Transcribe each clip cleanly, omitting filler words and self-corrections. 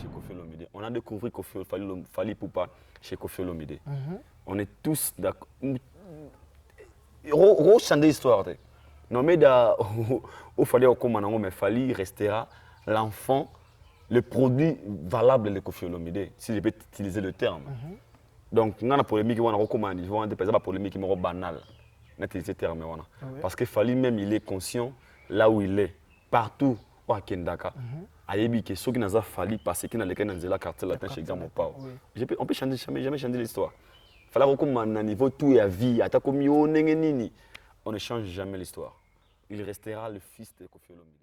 chez Koffi Olomide. On a découvert Fally Ipupa chez Koffi Olomide. On est tous d'accord. Rechanter l'histoire. Non, mais il fallait mais Fally restera l'enfant, le produit valable de Koffi Olomide, si je peux utiliser le terme. Donc, on a une polémique, on a recommandé, on a une polémique qui est banale. On a utilisé ce terme. Parce que Fally même, il est conscient là où il est, partout où à Kendaka. Il y a ceux qui n'ont pas Fally parce qu'ils n'ont pas la carte latin chez Gamon Pao. On peut jamais changer l'histoire. Il fallait recommander à niveau tout et à vie, à ta communion, on ne change jamais l'histoire. Il restera le fils de Koffi Olomide.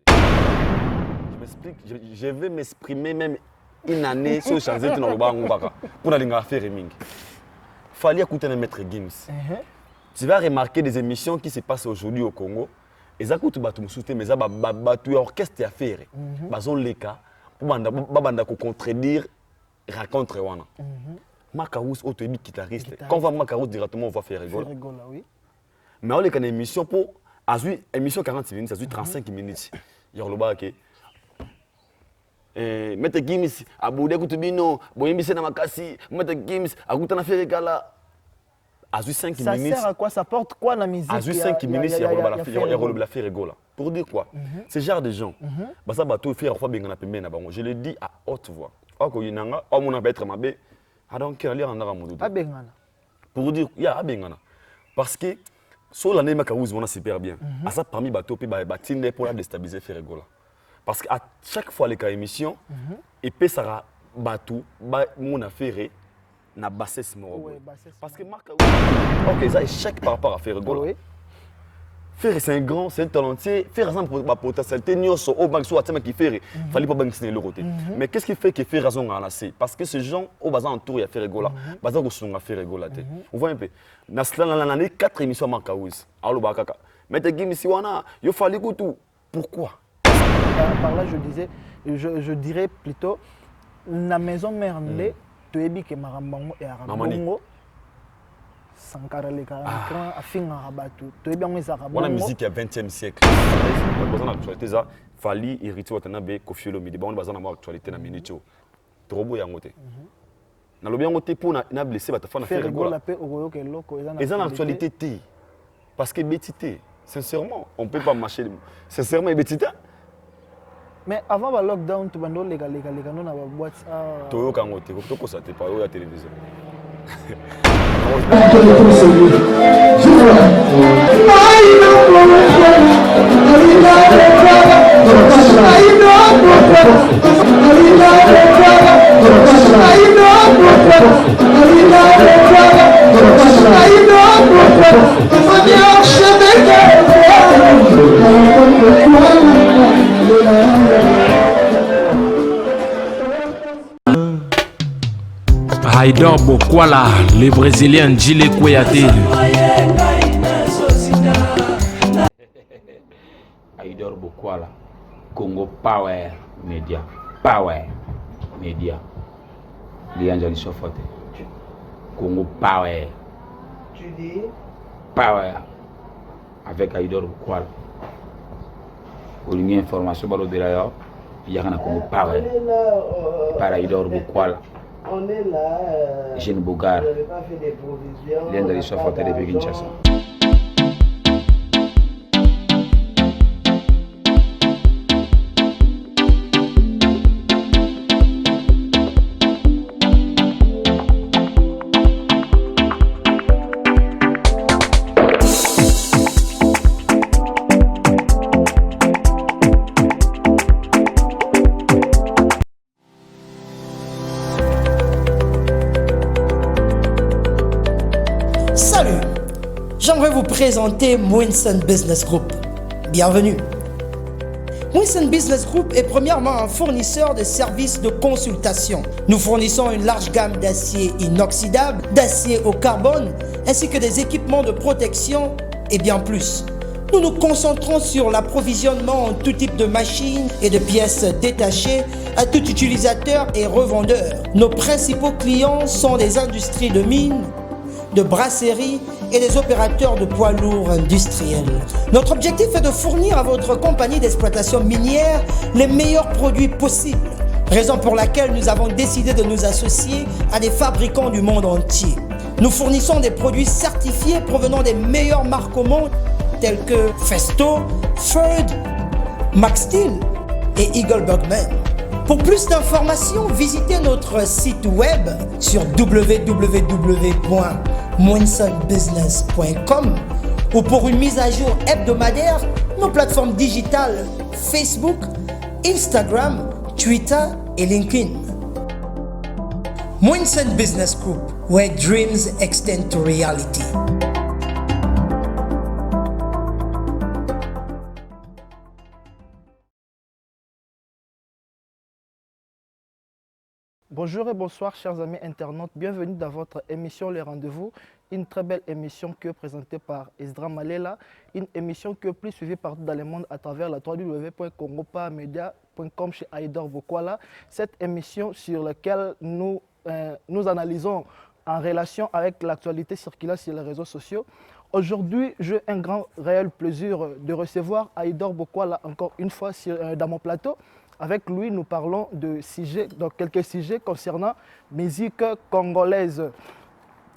Je m'explique, je vais m'exprimer même une année sur le chantier de Nolobanga pour aller faire Reming. Fally écouter un maître Gims. Tu vas remarquer des émissions qui se passent aujourd'hui au Congo. Et ça coûte battu soutien mais ça battu orchestre à faire. Bazon leka pour banda ko contredire raconte wana. Makarous auto guitariste. Quand on va Makarous directement on va faire rigoler. Mais on est une émission pour émission 40 minutes, ça 35 minutes. Yorloba ke Maître Gims aboude kutubino boyembise na makasi Maître Gims akuta na faire kala. À 5 ça minutes. Ça sert à quoi? Ça porte quoi la musique? À 5 minutes, il y a la faire rigoler. Pour dire quoi? Ce genre de gens, je le dis à haute voix. Pour dire, il y a Abengana. Parce que, sur l'année, on a super bien. À ça, parmi les bateaux, pour la déstabiliser, faire rigoler. Parce qu'à chaque fois, les cas émissions, et puis ça va bateau, mon affaire. Na bassesse moro. Parce que Marc OK, ça échec par rapport à faire rigoler. Faire c'est un grand, c'est un talentueux, faire ça pour la potentialité nyoso au bank soit qui fait fallait pas banquer le côté. Mais qu'est-ce qui fait que fait raison à lasser? Parce que ces gens au bazar autour il y a faire rigoler. Bazar au son a faire rigoler. Vous voyez un peu. Na l'année 4 émissions Marcaouz. Allo bakaka. Mais te Gims wana, yo fallait tout. Pourquoi? Par là je disais je dirais plutôt la maison mère tu es que Marambango et Arabongo Sankara les Karan a fini à Rabatou. Tu es bien mis à Rabongo. La musique du 20e siècle. Dans l'actualité, ça Fally hérité Watanabe Koffi Olomide. On va dans l'actualité na minute. Trop beau yangote. Na lobi yangote pour na blessé ba ta fa na faire rigoler. Et dans l'actualité té. Parce que bétité, sincèrement, on peut pas marcher. Sincèrement bétité. Mais avant le lockdown, tu as dit les gars, nous avons boîte. Tu as dit que tu as dit que la télévision. Aïdor Bokwala, le Brésilien Djile Kouyaté. Aïdor Bokwala, Congo Power Media. Power Media. Lianjali Sofote. Congo Power. Tu dis Power. Avec Aïdor Bokwala. Pour une information, il y a un Congo Power. Par Aïdor Bokwala. on est là. Jeune Bougar. On n'avait pas fait des provisions. L'un des Sofote de Kinshasa. J'aimerais vous présenter Mwinson Business Group. Bienvenue. Mwinson Business Group est premièrement un fournisseur de services de consultation. Nous fournissons une large gamme d'acier inoxydable, d'acier au carbone, ainsi que des équipements de protection et bien plus. Nous nous concentrons sur l'approvisionnement en tout type de machines et de pièces détachées à tout utilisateur et revendeur. Nos principaux clients sont les industries de mines, de brasserie et des opérateurs de poids lourds industriels. Notre objectif est de fournir à votre compagnie d'exploitation minière les meilleurs produits possibles. Raison pour laquelle nous avons décidé de nous associer à des fabricants du monde entier. Nous fournissons des produits certifiés provenant des meilleures marques au monde telles que Festo, Ferd, Max Steel et Eagle Bugman. Pour plus d'informations, visitez notre site web sur www.mwinsonbusiness.com ou pour une mise à jour hebdomadaire, nos plateformes digitales Facebook, Instagram, Twitter et LinkedIn. Mwinson Business Group, where dreams extend to reality. Bonjour et bonsoir chers amis internautes, bienvenue dans votre émission Les Rendez-vous, une très belle émission qui est présentée par Esdra Malela, une émission qui est plus suivie partout dans le monde à travers la www.congopamedia.com chez Aïdor Bokwala. Cette émission sur laquelle nous analysons en relation avec l'actualité circulaire sur les réseaux sociaux. Aujourd'hui, j'ai un grand réel plaisir de recevoir Aïdor Bokwala encore une fois dans mon plateau. Avec lui, nous parlons de quelques sujets concernant musique congolaise.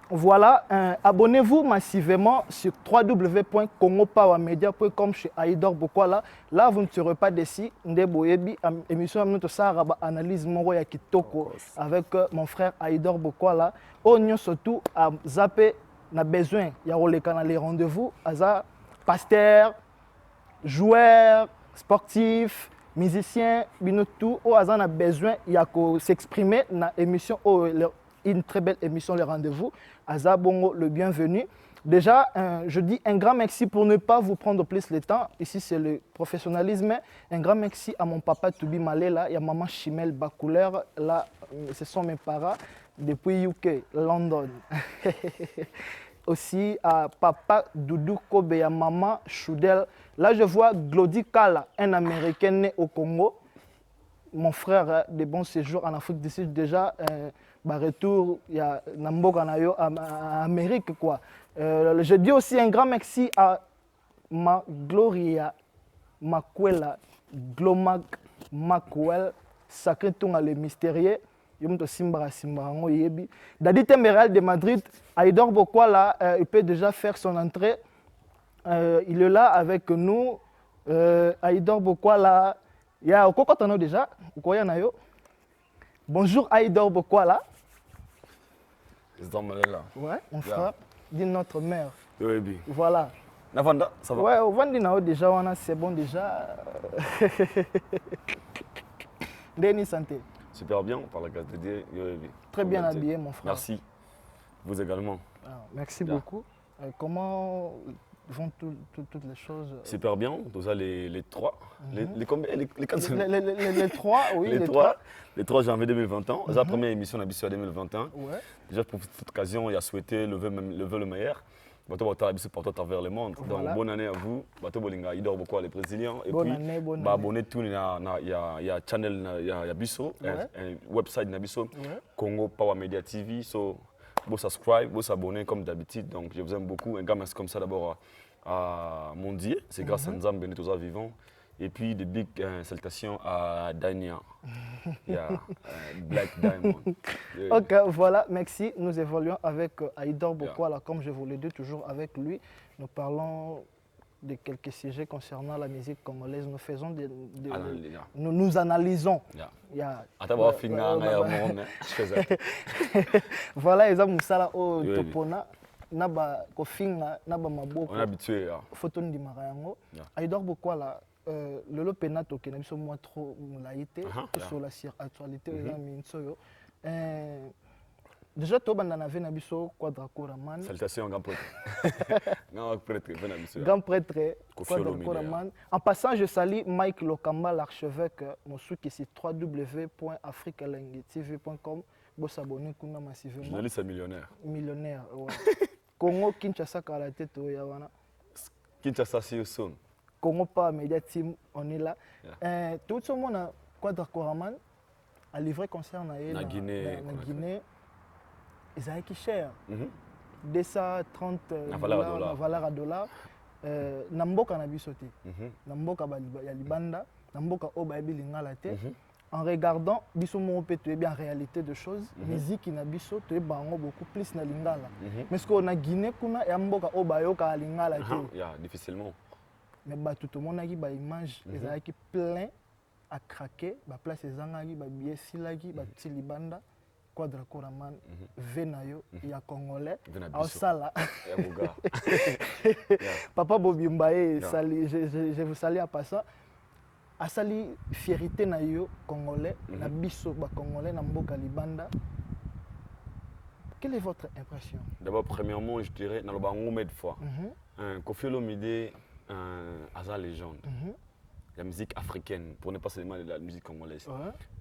Voilà, abonnez-vous massivement sur www.congopawamedia.com chez Aïdor Bokwala. Là, vous ne serez pas déçus. Émission analyse Moro Kitoko avec mon frère Aïdor Bokwala. On surtout à zapper, on a besoin. Il y a les rendez-vous, pasteur, joueur, sportif, musicien, tout, on a besoin de s'exprimer dans l'émission, une très belle émission, les rendez-vous. Aza Bongo, le bienvenu. Déjà, je dis un grand merci pour ne pas vous prendre plus le temps. Ici, c'est le professionnalisme. Un grand merci à mon papa Toubi Malela et à maman Chimel Bacouleur. Là, ce sont mes parents depuis UK, London. Aussi à papa Doudou Kobe et à maman Choudel. Là, je vois Glody Kala, un Américain né au Congo. Mon frère de bon séjour en Afrique du Sud. Déjà, retour, il y a Namboka Nayo en Amérique. Quoi. Je dis aussi un grand merci à ma Gloria Makwela, Glomag Makwel, Sacré Tonga le mystérieux. Dadi Temeral de Madrid, Aïdor Bokwala, il peut déjà faire son entrée. Il est là avec nous. Aïdor Bokwala, il y a déjà. Bonjour Aïdor Bokwala. Ouais, mon frère, dit notre mère. Oui. Voilà. Navanda, ça va? Ouais, au Vandinao déjà, c'est bon déjà. Denis Santé. Super bien, par la grâce de Dieu. Très bien habillé, mon frère. Merci. Vous également. Merci beaucoup. Comment vont toutes les choses? Super bien. Déjà les trois. Les combien? Les quatre. Les trois, oui. Les 3 janvier 2021. C'est la première émission d'Abysso 2021. Ouais. Déjà, pour cette occasion, il a souhaité lever le meilleur. Partout à travers le monde. Donc, bonne année à vous. Aïdor Bokwala, les Brésiliens. Et bonne puis, année. abonnez tout. Il y a channel, il y a Bisso, un website Nabisso, Congo Power Media TV. So, vous subscribe, vous abonnez comme d'habitude. Donc, je vous aime beaucoup. Un gars, merci comme ça d'abord à mon Dieu. C'est grâce à Nzam Benetoza Vivant. Et puis, de big salutations à Dania. Black Diamond. Ok, voilà, merci. Nous évoluons avec Aïdor Bokwala, comme je vous l'ai dit, toujours avec lui. Nous parlons de quelques sujets concernant la musique congolaise. Nous faisons nous analysons. Voilà, ils ont Moussala au Topona. Naba Kofinga, Naba Maboko. On est habitué. Photo de Marayango. Aïdor Bokwala. Le Lopenato qui n'a pas moins trop moulaïté sur la actualité déjà tout banda na vena biso Quadraco Raman. Salutations grand prêtre. Grand prêtre Quadraco Raman. En passant, je salue Mike Lokamba l'archevêque Mosu qui c'est www.africalanguetv.com. Vous s'abonnez kuna massivement. Journaliste millionnaire. Millionnaire. Ouais. Congo Kinshasa Karate to yawana. Kinshasa si son. Congo Power Media Team, on est là. Tout ce monde a Quadraco Raman a livré concert na Guinée. Ils ont qui cher. 230 valeur à dollar. Namboka na bisoté. Namboka ya libanda, namboka oba bilinga la té. en regardant biso mo peut tu es bien en réalité de choses musique na biso tu es bango beaucoup plus na lingala mais ce qu'on a Guinée kuna ya mboka o bayoka lingala te difficilement mais ba tout le monde a ba image ezalaki plein à craquer ba place ezangaki ba billet silaki ba tilibanda Quadra Koraman venayo ya congolais au sala papa Bobby Mbaye je vous salue à passant a sali fierté na yo congolais na biso ba congolais na mboka libanda. Quelle est votre impression? D'abord premièrement je dirais na lobango med fois Koffi Olomide Aza légende. La musique africaine, pour ne pas seulement la musique congolaise.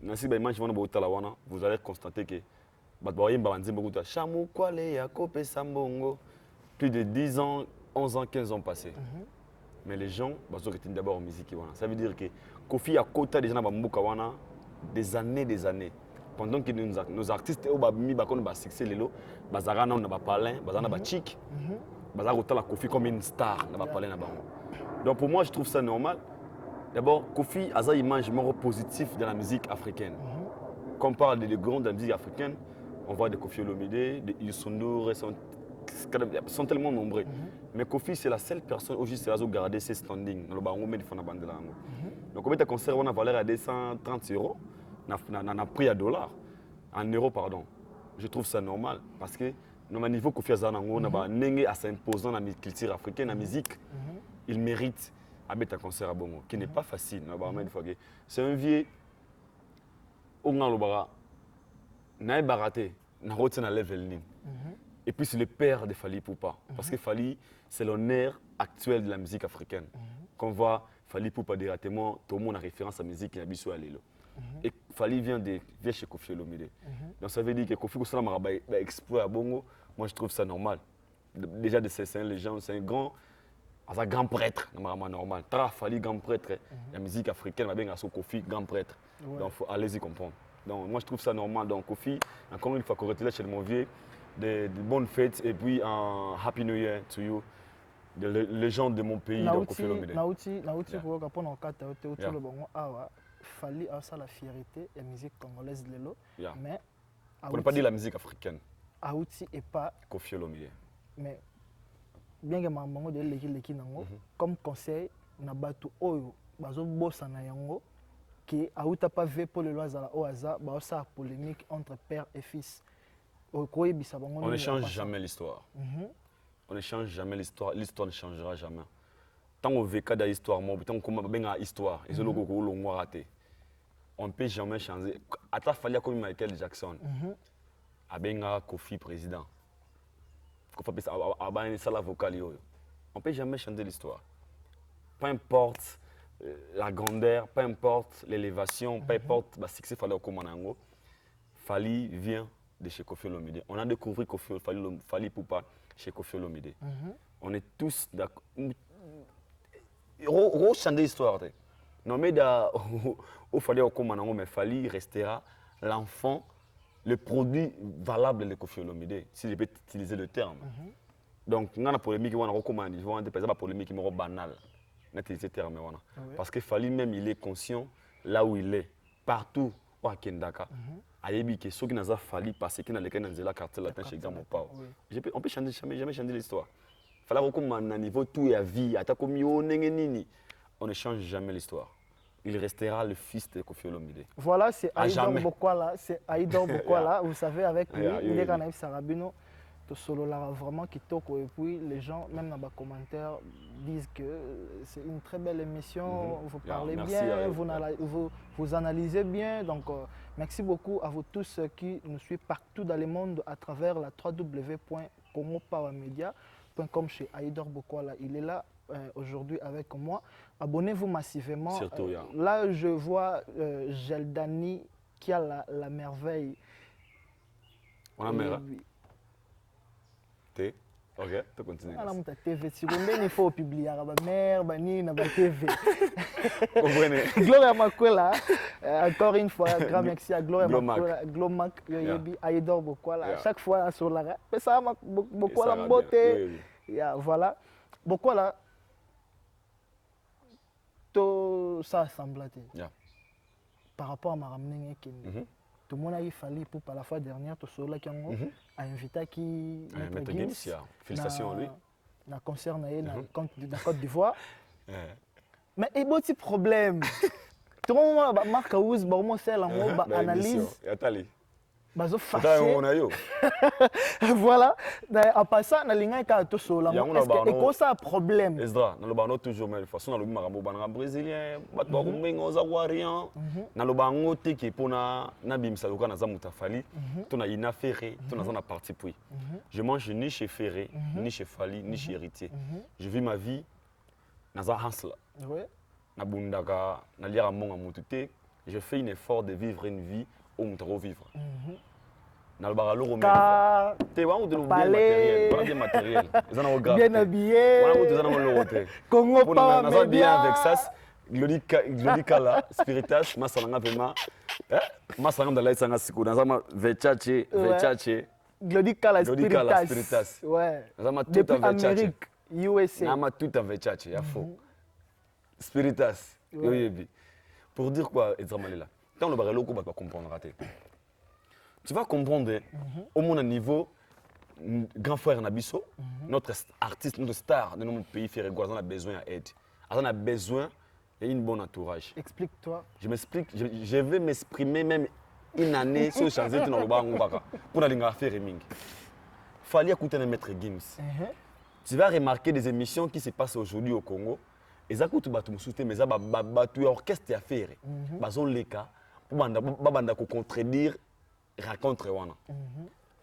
Nansi ba image vous allez constater que plus de 10 ans, 11 ans, 15 ans passés. Mais les gens sont d'abord en musique. Ça veut dire que Koffi a côté des gens des années. Pendant que nos artistes ont un succès, Bazara na ba palin, Bazara ba chic, Bazara la Koffi comme une star na ba palin na ba. Donc pour moi je trouve ça normal. D'abord, Koffi a une image positive de la musique africaine. Quand on parle des grands de la musique africaine, on voit des Koffi Olomide, des Youssou N'Dour, sont tellement nombreux. Mais Koffi, c'est la seule personne aujourd'hui qui a gardé ses standings. Donc, on met un concert, on a valeur à 230 €, on a pris à dollars, en euros, pardon. Je trouve ça normal parce que, à niveau Koffi Azanango, on a s'imposant dans la culture africaine, la musique, il mérite. Avec un concert à Bongo, qui n'est pas facile. C'est un vieux. Et puis c'est le père de Fally Ipupa. Parce que Fally, c'est l'honneur actuel de la musique africaine. Quand on voit Fally Ipupa directement, tout le monde a référence à la musique qui est à Lilo. Et Fally vient chez Koffi Olomide. Donc ça veut dire que Koffi Olomide a exploit à Bongo. Moi je trouve ça normal. Déjà, c'est un légende, c'est un grand. Un grand prêtre, normalement normal. Fally grand prêtre, la musique africaine, bien à Koffi grand prêtre. Donc allez-y comprendre. Donc moi je trouve ça normal. Donc Koffi, encore une fois, correctement chez mon vieux, de bonnes fêtes et puis un Happy New Year to you. De légende de mon pays, donc Koffi Olomide. Nauti pour répondre en cas de le bon awa, Fally a ça la fierté la musique congolaise de l'élo. Mais pour ne pas dire la musique africaine. Aouti et pas Koffi Olomide. Mais bien que maman de l'équipe nango comme conseil na batu oyo bazo bossa na yango que auta pas vu pour le loisir au hasard ba ça polémique entre père et fils. On ne change jamais l'histoire. On ne change jamais l'histoire, l'histoire ne changera jamais. Tant qu'on vit dans l'histoire, tant qu'on a une histoire, et c'est le qu'on a raté. On ne peut jamais changer. À ta fallu comme Michael Jackson, a benga Koffi président. On ne peut jamais changer l'histoire. Peu importe la grandeur, peu importe l'élévation, peu importe le succès Fally vient de chez Koffi Olomide. On a découvert Fally Ipupa chez Koffi Olomide. On est tous d'accord. On changer l'histoire. Non mais Fally restera l'enfant, le produit valable de Koffi Olomide, si je peux utiliser le terme. Donc, on a une polémique qui est recommandée, par exemple, la polémique qui est banale. Terme. Parce que Fally même, il est conscient là où il est, partout au Kendaka. Il y a ceux qui n'ont pas Fally parce qu'ils n'ont pas la carte latin chez Gamma Pau. On peut jamais changer l'histoire. Il fallait recommander à niveau tout et à vie, on ne change jamais l'histoire. Il restera le fils de Koffi Olomide. Voilà, c'est Aïdor Bokwala. C'est Aïdor Bokwala. Vous savez, avec lui, il est Kanaïf Sarabino. Solo là vraiment qui toque et puis les gens même dans les commentaires disent que c'est une très belle émission, vous parlez bien, vous analysez bien, donc merci beaucoup à vous tous qui nous suivent partout dans le monde à travers la www.congopowermedia.com chez Aïdor Bokwala. Il est là aujourd'hui avec moi. Abonnez-vous massivement. Surtout, là je vois Geldani qui a la merveille. On a mère. Ok, tu continues. Ah, la TV, si vous voulez, il faut publier la mère, la TV. Comprenez. Gloria Makwela, encore une fois, grand merci à Gloria Makwela, Glomac, Aïdor Bokwala. Chaque fois sur la mais ça m'a Bokwala beauté. Voilà. Bokwala, tout ça semble. par rapport à ma ramener tout le monde a eu fallu pour la fois dernière tout cela qui a invité qui Maître Gims, félicitations à lui. Na concert na Côte d'Ivoire. Mais il y a un petit problème. Tout le monde a Marc Aouz, bon c'est la mot analyse. Bazo fâché. Voilà. En passant, na linga ka to solo. Est-ce que et quoi ça problème? Esdra, na lobango toujours mais façon na lobi makambo bana brésilien, bato ba kumengo za warrior. Na lobango te ki pona na bimsa loka na za mutafali, to na ina ferré, to na za na parti puis. Je mange ni chez Ferré, ni chez Fali, ni chez Héritier. Je vis ma vie na za Hansla. Oui. Na bundaka, na lira monga mutute, je fais un effort de vivre une vie où on doit vivre. Dans le baralo romain. Tu es bien matériel. Bien habillé. Congo pas bien avec ça. Glodikala, Spiritas, Masalanga Vema. Masalanga de l'Aïsanga Sikou. Dans un Vechache. Glodikala, Spiritas. Ouais. Depuis Amérique, USA. Nama tout en Vechache, il faut. Spiritas. Pour dire quoi, Edzamalila? Dans le baralo, tu vas comprendre. Tu vas comprendre au moins niveau grand frère Nabiso, notre artiste, notre star de notre pays, Ferregola, on a besoin d'aide. On a besoin d'un bon entourage. Explique-toi. Je m'explique, je vais m'exprimer même une année sur changer dans le bar pour aller faire Reming. Fallait écouter le maître Gims. Tu vas remarquer des émissions qui se passent aujourd'hui au Congo. Et ça coûte tout soutenir, mais ça battu orchestre à faire. Bazon leka pour banda contredire raconte wana.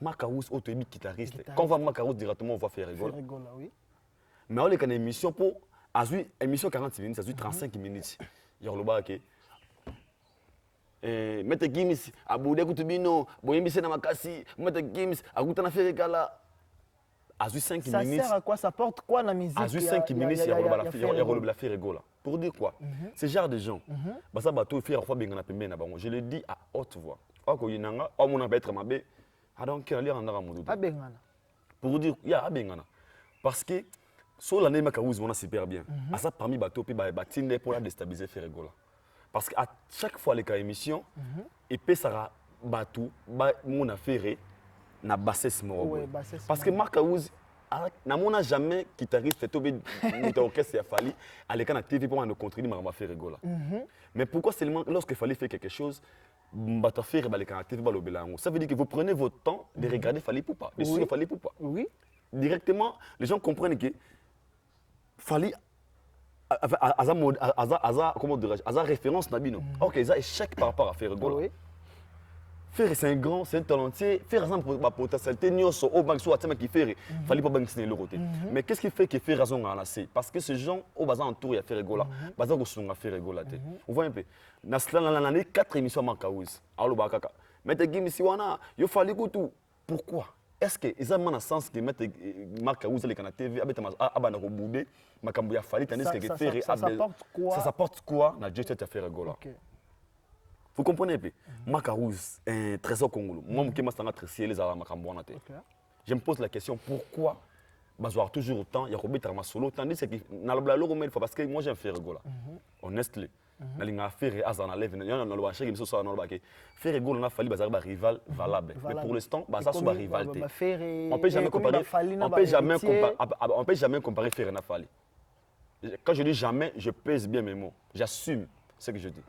Makaous autobi guitariste. Quand on va Makaous directement on va faire rigoler. Oui. Mais on est une émission pour émission 40 minutes, ça dure 35 minutes. Il y a le bas que Maître Gims aboude kutubino, boyembise na makasi, Maître Gims akuta na faire kala. À 5 minutes. Ça sert à quoi? Ça porte quoi la musique? À 5 minutes, il y a la faire rigoler. Pour dire quoi? Ce genre de gens, ça bateau faire fois bien na pembe na bango. Je le dis à haute voix. Ako yinanga, o mona peut être mabé. Donc aller en aramudu. Abengana. Pour dire ya abengana. Parce que sur l'année Makaouz on a super bien. À ça parmi bateau puis batine pour la déstabiliser faire rigoler. Parce qu'à chaque fois les cas émission et puis ça bateau mon affaire na bassesse moro. Parce que Makaouz na mona jamais guitariste tombé dans orchestre a fallu aller quand na TV pour nous contribuer à faire rigoler. Mais pourquoi seulement lorsqu'il fallait faire quelque chose ça veut dire que vous prenez votre temps de regarder Fali Poupa, de suivre Fali Poupa. Oui. Directement, les gens comprennent que Fali comment dirais-je, à référence Nabino. Ok, ça échec par rapport à faire rigoler. Faire c'est un grand, c'est un talentueux. Faire ça pour potentialité, nous sommes au banc soit qui fait, Fali pas banquer le côté. Mais qu'est-ce qui fait que faire raison à la C? Parce que ces gens au bazar entour il y a faire rigoler, bazar au son à faire rigoler. On voit un peu. Dans l'année 4 émissions Makaouz. Allo bakaka. Maître Gims wana, yo Fali tout. Pourquoi? Est-ce que ils ont un sens que Maître Makaouz les canal TV abeta abana ko boudé, makambo ya Fali tandis que faire ça s'apporte quoi na Dieu à faire rigoler. Vous comprenez pas? Makaouz, un trésor congolais. Moi, je suis très les je me pose la question pourquoi bazoar toujours autant, il y a Robert Ramasolo, tandis que dans le blalo parce que moi j'aime faire rigoler. Honnêtement, na linga faire azana lève, il y a le marché qui me soit dans le baquet. Faire rigoler on a fallu bazar rival valable. Mais pour l'instant, bazar sous rivalité. On peut jamais comparer. On peut jamais comparer faire na Fali. Quand je dis jamais, je pèse bien mes mots. J'assume ce que je dis.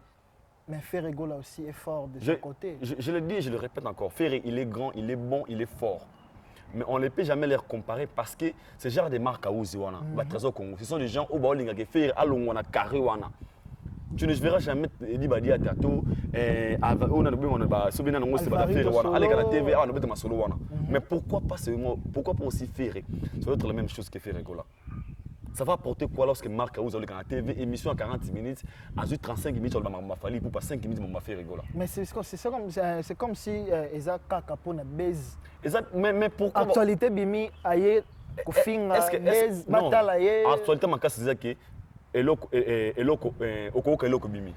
Mais Ferrego là aussi est fort de son côté. Je le dis et je le répète encore. Ferré, il est grand, il est bon, il est fort. Mais on ne peut jamais les comparer parce que ce genre de marques à Ouziwana, ce sont des gens au Baolinga qui font Alongwana, Kariwana. Tu ne verras jamais Libadi à Tato, on a mais pourquoi pas seulement, pourquoi pas aussi Ferré? Ça doit être la même chose que Ferrego là. Ça va apporter quoi lorsque Marc Aouz a la TV, émission à 40 minutes, à 35 minutes, on m'a fallu pour pas 5 minutes, on m'a fait rigoler. Mais c'est comme si Eza Kakapona baise. Mais pourquoi? Actualité bimi aye kofinga baise batala aye. Actualité ma casse c'est que eloko bimi.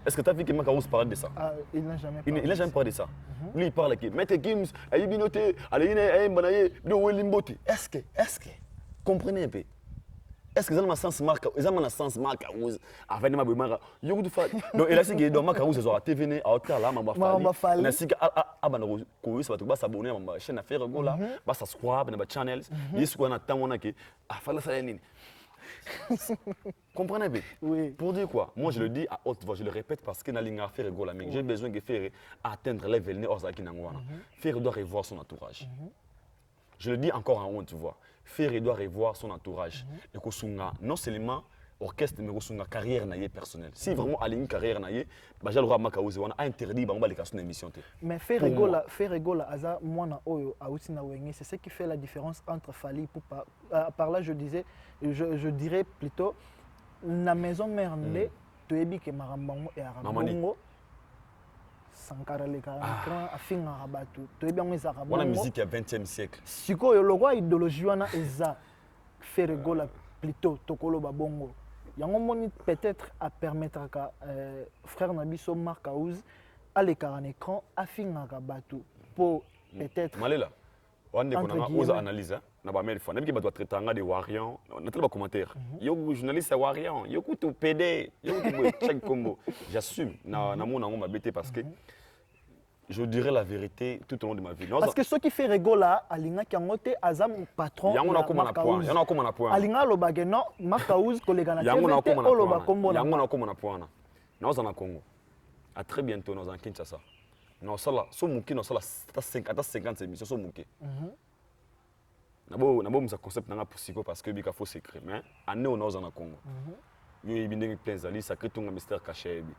Est-ce que tu as vu que Marc Aouz parle de ça? Il n'a jamais parlé. Il n'a jamais parlé de ça. Lui il parle que Maître Gims, aye binoté, allez banaye, do welimbote. Est-ce que comprenez un peu? est-ce que ça sens marque ils ont un sens marque rouge avec ma boumara yo du fa donc il a dit que dans marque rouge ça TVN à hôtel là mamba fali na sika abana ko ça va s'abonner à ma chaîne affaire gola ba subscribe na ba channels yesu ko na tamona ke fala ça nini comprenez bien oui pour dire quoi moi je le dis à haute voix je le répète parce que na linga faire gola mais j'ai besoin que faire atteindre les veines ozaki nangwana faire doit revoir son entourage. Je le dis encore en haut, tu vois. Ferré doit revoir son entourage. Et que non seulement orchestre, mais que carrière personnelle. Si vraiment à une carrière naïe, j'ai le droit de interdit de émission. Mais Ferré Gola, c'est ce qui fait la différence entre Fali et Poupa. Par là, je dirais plutôt, la maison mère, tu es bien que Marambango et Arabongo. Sankara le Karan, Afinga Rabatu, tu es bien mis à Rabongo. La musique du 20e siècle. Si tu as une idéologie, Eza, Ferré Gola plutôt, Tokolo Babongo. Il y a un moment peut-être à permettre à frère Nabiso Marc Aouz à l'écran écran, Afinga Rabatu, pour peut-être. Malela, on a analysé. Na ba mel fois nabi ke ba traiter nga de wariant na tele ba commentaire yo journaliste wariant yo kutu PD yo kutu check combo j'assume na mon ngo mabete parce que je dirais la vérité tout au long de ma vie. Parce que ce qui fait rigola alinga ki ngote azam patron yango na koma na point alinga lo bageno Makaouz collègue na yango na koma na point na ozana Congo à très bientôt dans un Kinshasa na sala so muki na sala 50 émissions so muki Nabo musa concept nanga psycho parce que bika faut secret mais année on ose en Congo. Yo ibindé plein zali sacré tunga mystère caché bi.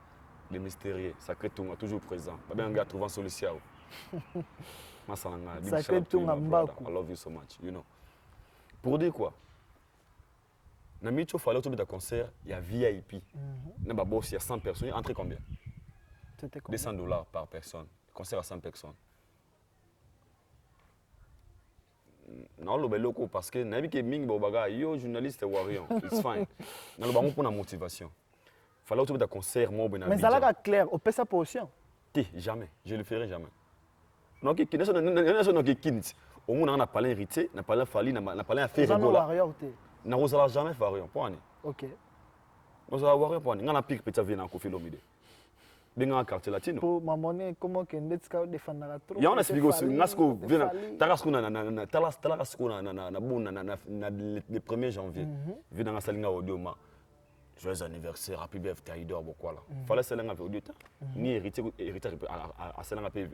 Les mystérieux sacré tunga toujours présent. Ba bien gars trouvant solution. Masalanga sacré tunga mbaku. I love you so much, you know. Pour dire quoi? Na micho fallait autour de concert, il y a VIP. Na ba boss il y a 100 personnes, entre combien? C'était combien? $200 par personne. Concert à 100 personnes. Non, le loco parce que nabi ke ming bobaga yo journaliste warion it's fine na le bango pour la motivation fallait autour de concert moi ben mais ça là clair au pesa portion jamais je le ferai jamais non qui ne qui kinit au monde on a parlé héritier n'a parlé Fali n'a parlé affaire gola na osala jamais warion point OK osala warion point ngana pique petit vient en Koffi Olomide benga quartier latino pour ma monnaie comment que ndetska défendre trop ya on explique aussi ngasko vient tarasko na tarasko na bon na le 1er janvier vient dans salinga audioma joyeux anniversaire happy birthday Idor Bokwala fallait salinga audio ni héritier à salinga pe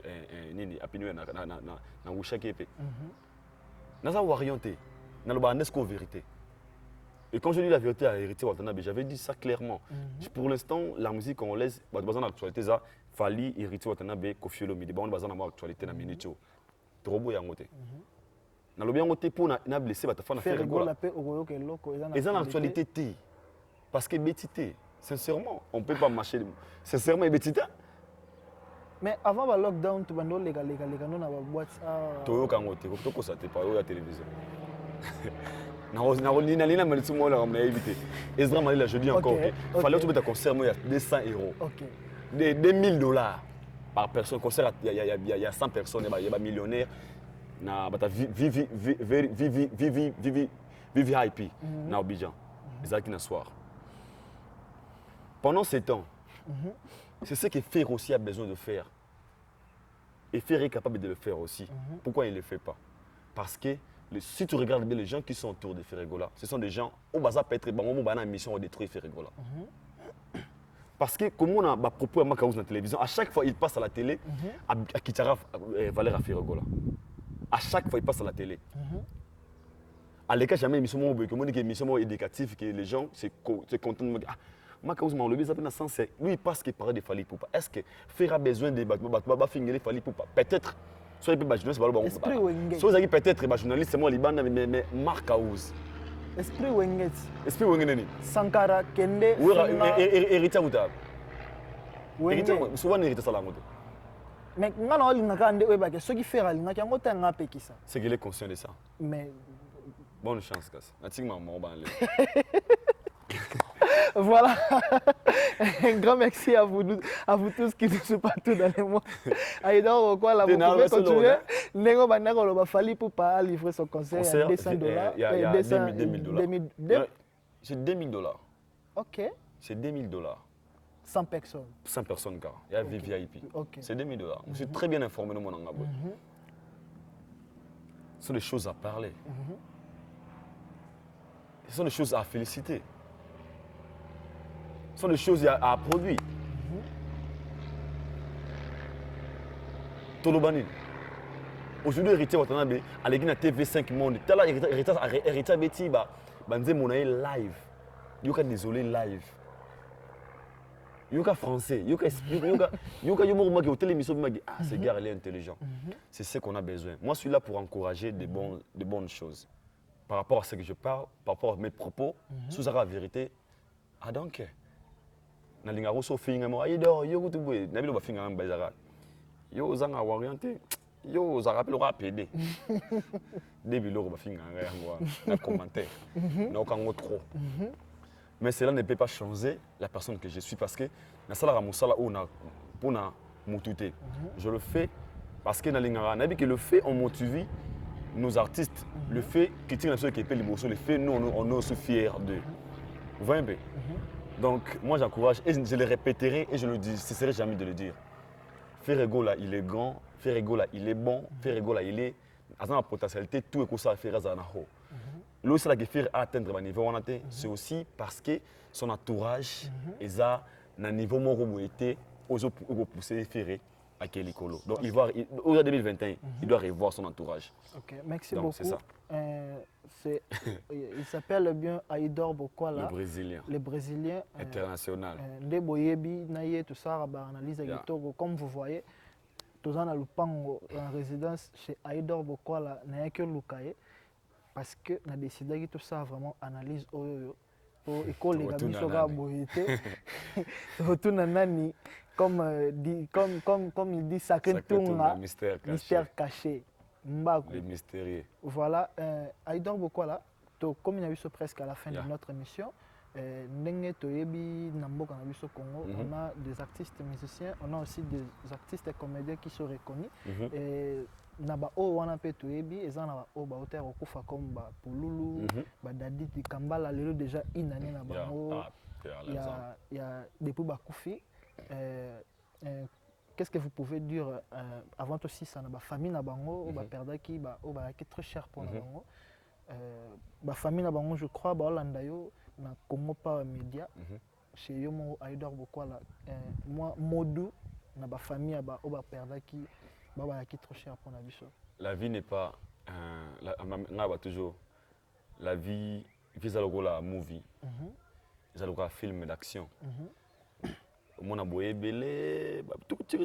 nini apinu na wushake pe na za orienté na le banesco vérité. Et quand je dis la vérité à Héritier Watanabe, j'avais dit ça clairement. Pour l'instant, la musique congolaise, on a besoin d'actualité, ça Fali, Héritier Watanabe, Koffi Olomide, on a besoin d'avoir l'actualité dans minute. Trop beau yangote. Na lobi yangote pour na blessé ba ta fa na faire rigola. Et ça l'actualité té. Parce que bétité, sincèrement, on peut pas marcher. Sincèrement, bétité. Mais avant le lockdown, tu bando légal non na boîte ça. Toyo kangote, ko to ko sa te pa la télévision. Nina Malitsumo là on a évité. Ezra Malila je dis encore il fallait trouver un concert il y a 200 €. OK. Des $1000 par personne concert il y a 100 personnes il y a millionnaires na bata VIP na Abidjan. Ezaki na soir. Pendant ces temps c'est ce que Fer aussi a besoin de faire. Et Fer est capable de le faire aussi. Pourquoi il ne le fait pas? Parce que si tu regardes bien les gens qui sont autour de Ferregola, ce sont des gens au bazar peut être bon une mission à détruire Ferregola. Parce que comme on a propos à Makaouz dans la télévision, à chaque fois il passe à la télé à Kitara Valère à Ferregola. À chaque fois il passe à la télé. À l'écart jamais une émission éducative que les gens se contentent de dire Makaouz m'a enlevé ça dans sens lui il passe qu'il parle de Fali Poupa. Est-ce que Fer a besoin de ba finir Fali Poupa? Peut-être. Soit il peut journaliste, soit il peut-être journaliste, c'est moi Liban, mais Marc Aouz. Esprit Wenget. Esprit Wenget. Sankara Kende. Héritier Outa. Héritier, souvent héritier Salamoto. Mais maintenant, il n'a qu'à dire que ce qui fait à l'ingé, il y a un peu qui ça. C'est qu'il est conscient de ça. Mais. Bonne chance, Cass. Natigma, mon banlieue. Voilà. Un grand merci à vous tous qui nous suivent partout dans le monde. Alors, quoi, là, vous pouvez continuer. Nengo Banako, Fali pour pas livrer son concert à $200. Il y a $2000. C'est 2000 $. Ok. C'est 2000 $. 100 personnes. 100 personnes, car. Il y a VIP. Ok. C'est 2000 $. Je suis très bien informé de mon engagement. Ce sont des choses à parler. Ce sont des choses à féliciter. Ce sont des choses à produire. Tolobani. Aujourd'hui, héritier Watanabe, à l'église TV5 Monde. Tout à l'heure, héritier Betty, banze monaï live. Yoka désolé live. Yoka français. Yoka yoka au télémission ah ce gars il est intelligent. C'est ce qu'on a besoin. Moi, je suis là pour encourager des bonnes choses. Par rapport à ce que je parle, par rapport à mes propos, sous la vérité, ah donc. Na linga roso finga mo aido yo kutubu na bilo ba finga mbazara. Yo zanga orienté. Yo zara pelo rapide. Début lo ba finga ngwa na commentaire. Na kango trop. Mais cela ne peut pas changer la personne que je suis parce que na sala musala ou na pour na mutute. Je le fais parce que na linga na bi que le fait on motive nos artistes, le fait que tient la chose qui peut l'émotion, le fait nous on est aussi fiers de. Vous voyez un peu. Donc, moi j'encourage et je le répéterai et je ne cesserai jamais de le dire. Ferrego là, il est grand, Ferrego là, il est bon, Ferrego là, il est à la potentialité, tout est comme ça à faire à Zanaho. L'autre, c'est là que faire atteindre le niveau, c'est aussi parce que son entourage est à un niveau où il était, pour pousser Ferré à Kélikolo. Donc, au 2021, il doit revoir son entourage. Ok, merci donc, beaucoup. C'est ça. Il s'appelle bien Aïdor Bokwala. Le Brésilien. Le Brésilien. International. Ndeboyebi, Naye, tout ça, analyse à Togo. Comme vous voyez, tous en Lupango, en résidence chez Aïdor Bokwala, Naye que Lukaye. Parce que nous avons décidé que tout ça vraiment analyse pour école les gars soga boyete retourne nani comme il dit sacré tunga mystère caché mbaku les mystérieux. Voilà Aïdor Bokwala to comme il y a eu presque à la fin de notre émission ndenge toyebi na mboka na biso Congo on a des artistes musiciens on a aussi des artistes et comédiens qui sont reconnus et na ba o wana pe toyebi eza na ba o ba auteur okufa comme ba Pululu ba Daditi Kambala lelo déjà une année na bango il y a depuis ba kufi qu'est-ce que vous pouvez dire avant aussi ça na ba famille na bango ba perdaki ba o ba qui très cher pour na bango ba famille na bango je crois ba Hollanda yo na Congo par média chez yo mo Aïdor Bokwala moi Modou na ba famille ba o ba perdaki ba qui trop cher pour la vie. La vie n'est pas toujours la vie vise à la movie. Ils ont un film d'action. Mon aboye belé tout tire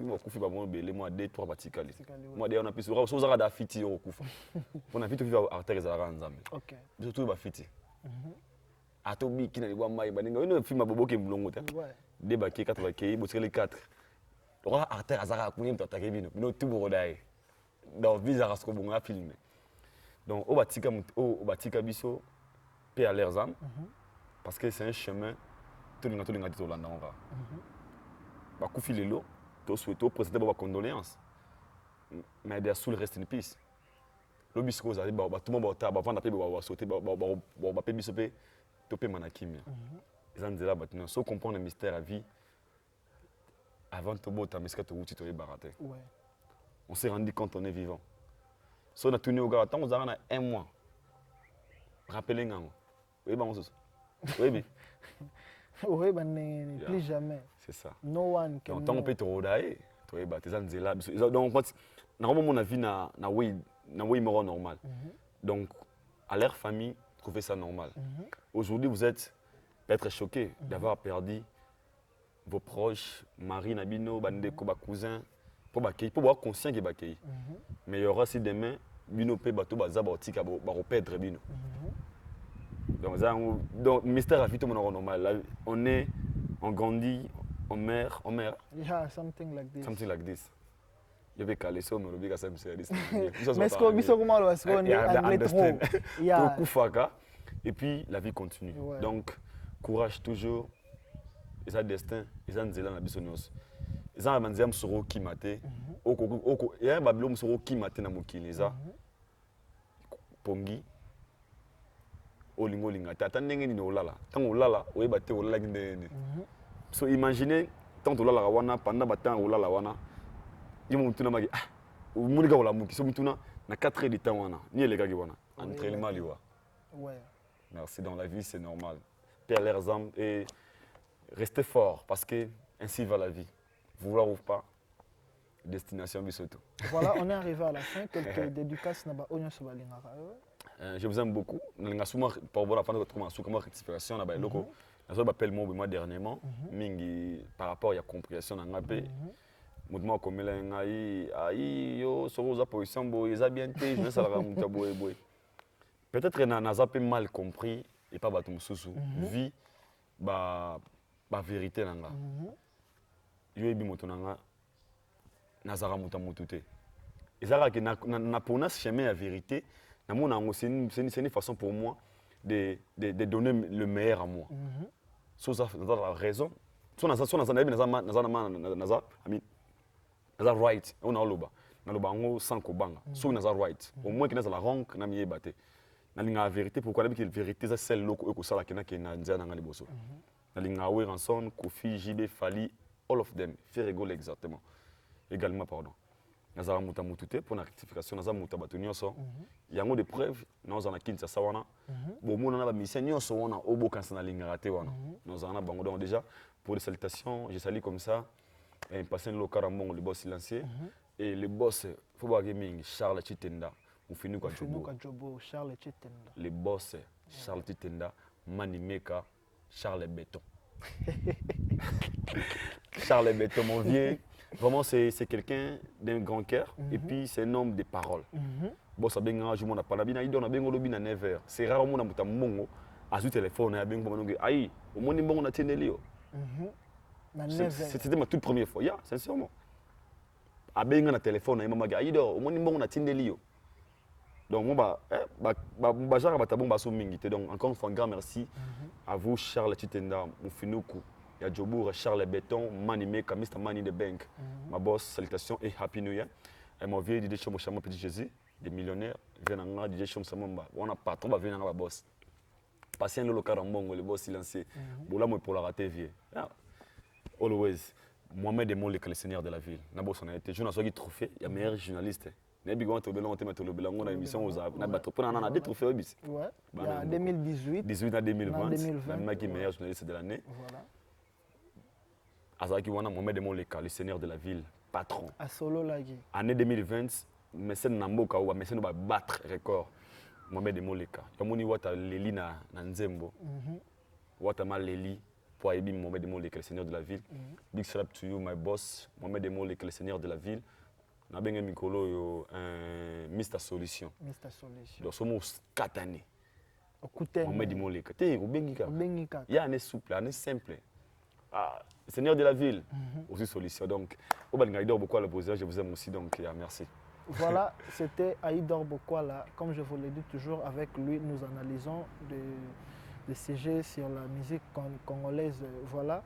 moi kufi ba mon belé moi 2-3 batikali. Moi d'ailleurs on a plus so za da fiti au kufa. On a vite vu artère za nzambe. OK. Surtout ba fiti. Atobi kina ni mai baninga une film boboke mlongo ta. Débat 4 ki botsele 4. Donc artère azara kuni mto attaquer bino. Bino tout borodai. Donc visa rasko bonga filmer. Donc au batika biso paix à leurs âmes parce que c'est un chemin tout le monde dit Hollande on va. Ba kufi lelo to souhaito présenter ba condoléances. Mais bien sous le rest in peace. Le bisco za ba tout le monde ba vendre pe ba sauter ba pe biso pe to pe manakimia. Ils ont dit là maintenant so comprendre le mystère à vie. Avant de boire, tu as baraté. On s'est rendu compte qu'on est vivant. Si on a tourné au gars, on a un mois. Rappelez-nous. Oui, bon, oui, oui, plus jamais. C'est ça. No one can. Donc, on peut te rodailler. Tu es là. Donc, normalement, on a vu na normal. Donc, à leur famille, trouvez ça normal. Aujourd'hui, vous êtes peut-être choqués d'avoir perdu vos proches, Marie, Nabino, Bandeko, cousins, pour avoir conscient qu'ils sont mais il y aura aussi demain, Bino peut bateau, Zabotika, perdre Bino. Donc, mystère à vie, tout le monde normal. On grandit, on meurt. Yeah, something like this. Something like this. Je vais caler ça, mais je vais caler ça. Mais ce qu'on dit, comment on est anglais trop. Et puis, la vie continue. Donc, courage toujours. Ils ont destin, ils ont nzela na biso nyos. Ils ont manzia msoro kimate. Oko ya babilo msoro kimate na mokili za. Pongi. olingo linga ta ndenge ni olala tant olala oyeba te olala ndenge so imaginez tant olala wana pendant batant olala wana yimo mutuna magi munika ola muki so mutuna na 4 heures de temps wana ni les gars qui wana entraînement liwa ouais merci dans la vie c'est normal père leurs âmes et restez fort parce que ainsi va la vie vouloir ou pas destination bisoto. Voilà, on est arrivé à la fin. Quelques dédicaces na ba onyo sobalinga. Je vous aime beaucoup. Nalinga souma pour voir la fin de votre commencement comme rectification na ba loko. Na so appelle moi dernièrement mingi par rapport à compréhension na ngapé. Mouvement comme la ngai ai yo soroza position bo eza bien té je ça la muta boy boy. Peut-être na zappé mal compris et pas batum susu vie ba vérité nanga. Yo ebi moto nanga nazara muta mutute. Et ça que na pona chemin la vérité, na mon ango c'est une façon pour moi de donner le meilleur à moi. So ça la raison. So na right, on a loba. Na loba ngo sans kobanga. So na right. Au moins que na la rank na mié baté. Na linga la vérité pourquoi la vérité ça celle loko ko sala kena na nzana nga liboso. Na linga we ranson Kofi JB Fali all of them faire rigoler exactement. Également pardon. Nazara muta mutute pour la rectification nazara muta batunyoso. Yango de preuves nous en a kinsa sawana. Bon mon na ba mission nyoso wana obo kansa na linga raté wana. Nous en a bango donc déjà pour les salutations, je salue comme ça un patient local le boss silencieux et le boss faut voir gaming Charles Chitenda. On finit quoi Jobo Charles Chitenda. Le boss Charles Chitenda, Manimeka Charles Béton. Charles Béton mon vieux. Vraiment, c'est quelqu'un d'un grand cœur et puis c'est un homme de parole. Bon, ça bien, je m'en parle bien, il donne bien au lobby à 9h. C'est rare au monde à mongo, à ce téléphone, à bien comme aïe, au monde bon on a tenu Léo. C'était ma toute première fois, sincèrement. À bien un téléphone, à maman aïe au monde bon on a tenu Léo. Donc moi bah genre bah bon bah soumingité. Donc encore une fois un grand merci à vous Charles Chitenda, Moufinoukou. Il y a Jobour, Charles Béton, Manimeka, Mr. Money the Bank. Ma boss, salutations et Happy New Year. Et mon vieux DJ Chomo Chama Petit Jésus, des millionnaires, viennent en DJ Chomo Samamba. On a pas trop, va venir en boss. Patient le local en bon, le boss silencieux. Boula moi pour la rater vieux. Always. Mohamed Emo, le seigneur de la ville. Na boss on a été. Je n'ai pas eu trophée. Il y a meilleur journaliste. N'est-ce pas tu on te met le bilan on a émission aux arbres. Na battre pour on a des trophées au bis. Ouais. Il y a 2018. 18 à 2020. Même qui meilleur journaliste de l'année. Voilà. Azaki wana Mohamed Moleka, le seigneur de la ville, patron. À Solo Lagi. Année 2020, Messène Namboka ou Messène va battre record. Mohamed Moleka. Yamoni wata Leli na Nzembo. Wata ma Leli pour aider Mohamed Moleka, le seigneur de la ville. Big shout out to you my boss, Mohamed Moleka, le seigneur de la ville. Na benga mikolo yo Mr Solution. Mr Solution. Donc somos 4 années. Okuten. Mohamed Moleka. Te obengika. Obengika. Ya année souple, année simple. Ah, seigneur de la ville, aussi solution. Donc, au Bangaïdor Bokwala Bozia, je vous aime aussi, donc merci. Voilà, c'était Aïdor Bokwala. Comme je vous l'ai dit toujours, avec lui, nous analysons des sujets sur la musique congolaise. Voilà.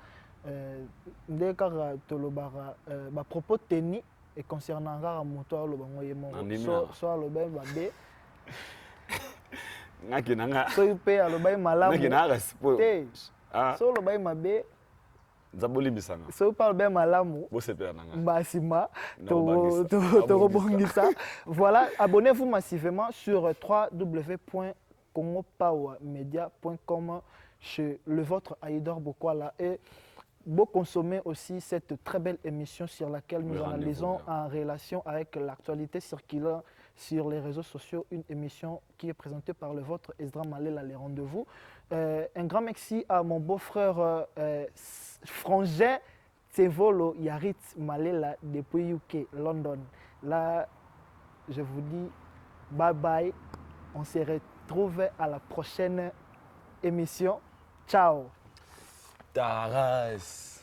Ndekara Tolobara, ma propos tennis et concernant Gara Moto, le Bangoyemo, soit le Ben Babé. Soit le Père, le Ben Malam. So lo bay mabe Zaboli bisanga. So parle bien malamu. Bo sepe nanga. Basima to rebongisa. Voilà, abonnez-vous massivement sur www.congopowermedia.com chez le vôtre Aïdor Bokwala et vous consommez aussi cette très belle émission sur laquelle nous analysons en relation avec l'actualité circulant sur les réseaux sociaux, une émission qui est présentée par le vôtre Esdra Malela, les rendez-vous. Un grand merci à mon beau-frère frangin Tsevolo Yarit Malela depuis UK, London. Là, je vous dis bye bye. On se retrouve à la prochaine émission. Ciao. Taras.